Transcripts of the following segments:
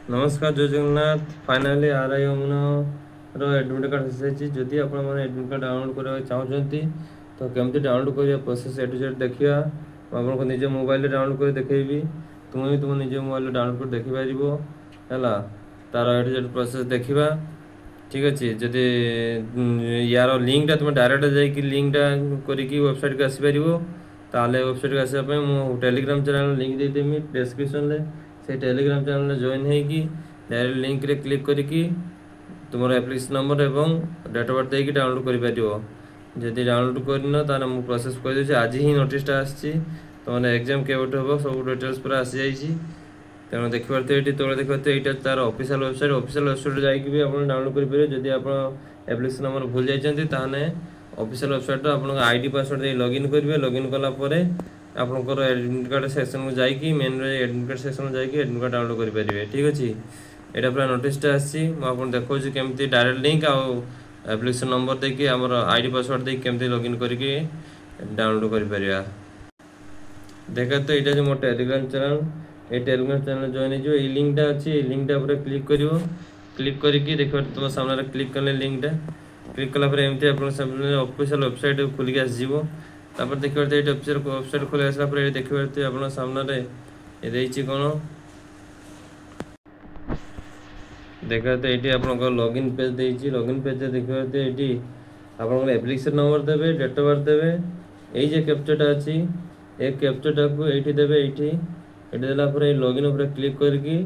नमस्कार जय Jagannath. Finally RI अमन admit card आसी जदि आप एडमिट कार्ड डाउनलोड करने चाहते तो केमती डाउनलोड करिया प्रोसेस ए टू जेड देखा आपको निज मोबाइल डाउनलोड कर देखी तुम भी तुम निज मोबाइल डाउनलोड कर देखिपर है तार ए टू जेड प्रोसेस देखा ठीक अच्छे जदि यार लिंकटा तुम डायरेक्ट जाकि लिंकटा करके वेबसाइट को आसीपर ताले वेबसाइट को आसापी मुझे टेलीग्राम चैनल लिंक देदेमी डिस्क्रिप्शन से टेलीग्राम चैनल जॉइन होगी डायरेक्ट लिंक रे क्लिक करके तुम एप्लिकेशन नंबर एवं डेट ऑफ बर्थ देकी डाउनलोड कर जदि डाउनलोड करन तार मुझे प्रोसेस कर आज ही नोटिसटा आसी तुम एग्जाम केवट हम सब डिटेल्स पूरा आसी जाइए तेणु देखिए ये तले देखिए यहाँ तार ऑफिशियल वेबसाइट जाकि भी आप डाउनलोड करेंगे जदि आप एप्लिकेशन नंबर भूल जाइए ताहले ऑफिशियल वेबसाइट आप आईडी पासवर्ड दे लॉगिन करेंगे लॉगिन कलापर आपंकर एडमिट कार्ड सेक्शन को जाकि मेन एडमिट कार्ड सेक्शन जाकि एडमिट कार्ड डाउनलोड करेंगे ठीक अच्छे यहाँ पूरा नोटिसटा आसी मुझे देखा केमती डायरेक्ट लिंक आउ एप्लिकेशन नंबर देकी आमर आईडी पासवर्ड देकी केमती लॉगिन करके डाउनलोड करें देखा तो यहाँ मो टेलीग्राम चैनल ये टेलीग्राम चैनल जॉइन हो लिंकटा अच्छी लिंकटा पर क्लिक करके देखो तुम सामने क्लिक कले लिंकटा क्लिक कलापर एमती आप ऑफिशियल वेबसाइट खुलिक आसो तापर देखिए ये ऑफिशियल वेबसाइट खोली आसला देखिए आप सामने ये कौन देखा तो ये आप लॉगिन पेज देती लॉगिन पेज देखिए ये आप एप्लिकेशन नंबर देवे डेट ऑफ बर्थ देवे ये कैप्चरटा अच्छी ए कैप्चरटा को ये देवे ये देलापर लॉगिन उपर क्लिक करके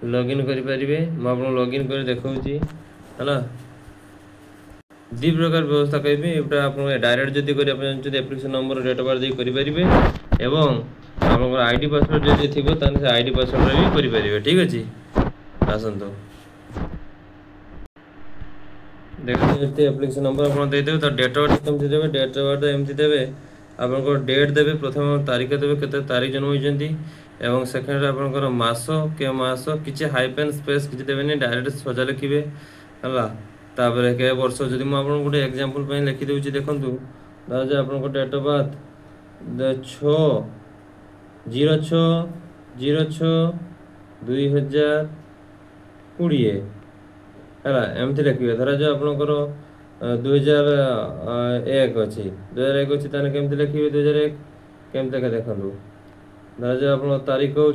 लॉगिन करेंगे मुझे आपको लॉगिन कर देखी है दी प्रकार व्यवस्था करी एटा आप डायरेक्ट जदि करेंगे application number date of birth करेंगे एवं आप आईडी पासवर्ड जब थी से आईडी पासवर्ड भी करेंगे ठीक अच्छे आसतु देखते एप्लिकेशन नंबर आप देदेवे तो डेट ऑफ बर्थ कमी देवे डेट ऑफ बर्थ एमती देवे आप डेट देवे प्रथम तारीख देवे के तारीख जन्म होती एवं सेकेंड आपंकर मास के मास किसी हाइपेन स्पेस किसी देवे डायरेक्ट सजा लिखे है तापर के वर्ष जदि मुझे गोटे एग्जांपल लिखिदे देखूँ धर आप डेट ऑफ बर्थ 6/06/2020 है एमती लिखे धर जो आपंकर 2001 अच्छी 2001 अच्छी ताने केमती लिखे 2001 केमती देखूँ धर जो आप तारीख हूँ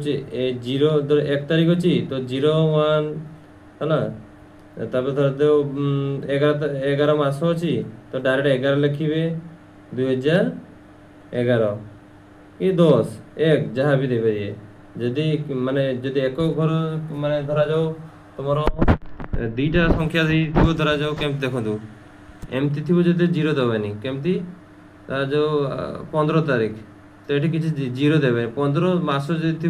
1 तारीख अच्छी तो 01 है तापर धर दो 11 मास अच्छी तो डायरेक्ट 11 लिखे 2011 कि 10 1 जहाँ भी देवे जदि माने जदि एक घर माने धरा जाओ तुम दीटा संख्या थी धरा जाओ केमती देखो एमती थी जो जीरो देवेनि केमती जो 15 तारीख तो ये किसी जीरो देवे 15 मास जो थी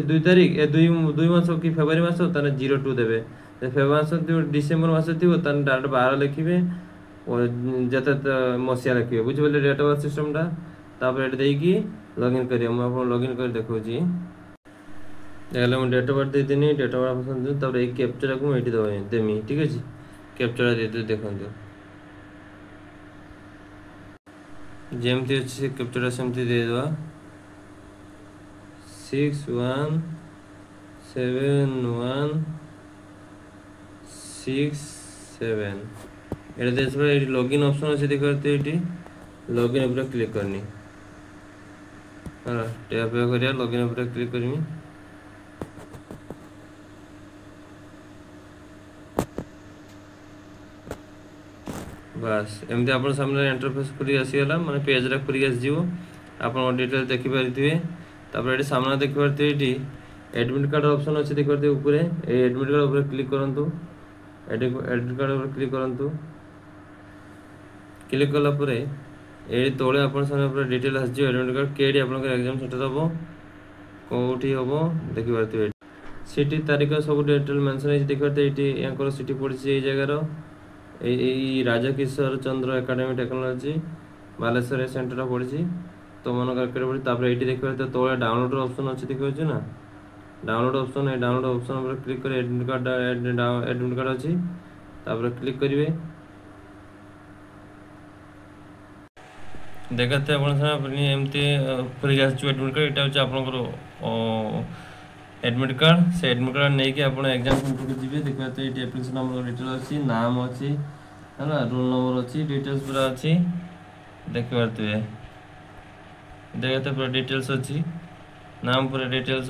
2 तारीख 2 मास कि फेब्रुआरी मास 02 देवे फेब्रुआरी मास डिसेम्बर मास थी डायरेक्ट 12 लिखे जत मसीहा लिखे बुझे डेट ऑफ बर्थ सिस्टमटा तापर ये लॉगिन करिए मुझे लॉगिन कर देखा मुझे डेट ऑफ बर्थ देदेनी डेट ऑफ बर्थ तापर ये कैप्चर को ये देमी ठीक अच्छे कैप्चर दे देखो जमती अच्छे कैप्चर सेमती देदेवा 617167 ये देश लॉगिन ऑप्शन अच्छे देखते ये लॉगिन उपर क्लिक करनी है टैप करिया लॉगिन उपर क्लिक करमी बस एमती आप सामने इंटरफेस खुली आसीगला माने पेज रा खुली आसो आप डिटेल देखिपारे तापर ये सामने देखिपारे ये एडमिट कार्ड ऑप्शन अच्छे देखिए ऊपर एडमिट कार्ड उपर क्लिक करूँ एडमिट कार्ड उपर क्लिक करूँ क्लिक कलापर ये तले आप डिटेल आस एडमिट कार्ड के एग्जाम सेंटर हम कौटी हम देखिपारे सिटी तारीख सब डिटेल मेंशन देखिए ये सिटी पड़ी ये जगार राजा किशोर चंद्र एकेडमी टेक्नोलॉजी बालेश्वर सेंटर पड़ी तो मन पड़ी ये देखिए तो तले डाउनलोड ऑप्शन अच्छे देखिए ना डाउनलोड ऑप्शन पर क्लिक कर एडमिट कार्ड अच्छी क्लिक करेंगे देखते आप एमती खुल एडमिट कार्ड यहाँ आपंकर एडमिट कार्ड से एडमिट कार्ड नहीं कि आप एग्जाम सेंटर को जी देखा तो ये एप्लिकेशन नंबर डिटेल अच्छी नाम अच्छी है ना रोल नंबर अच्छी डिटेल्स पूरा अच्छी देखते देखते पूरा डिटेल्स अच्छी नाम पूरा डिटेल्स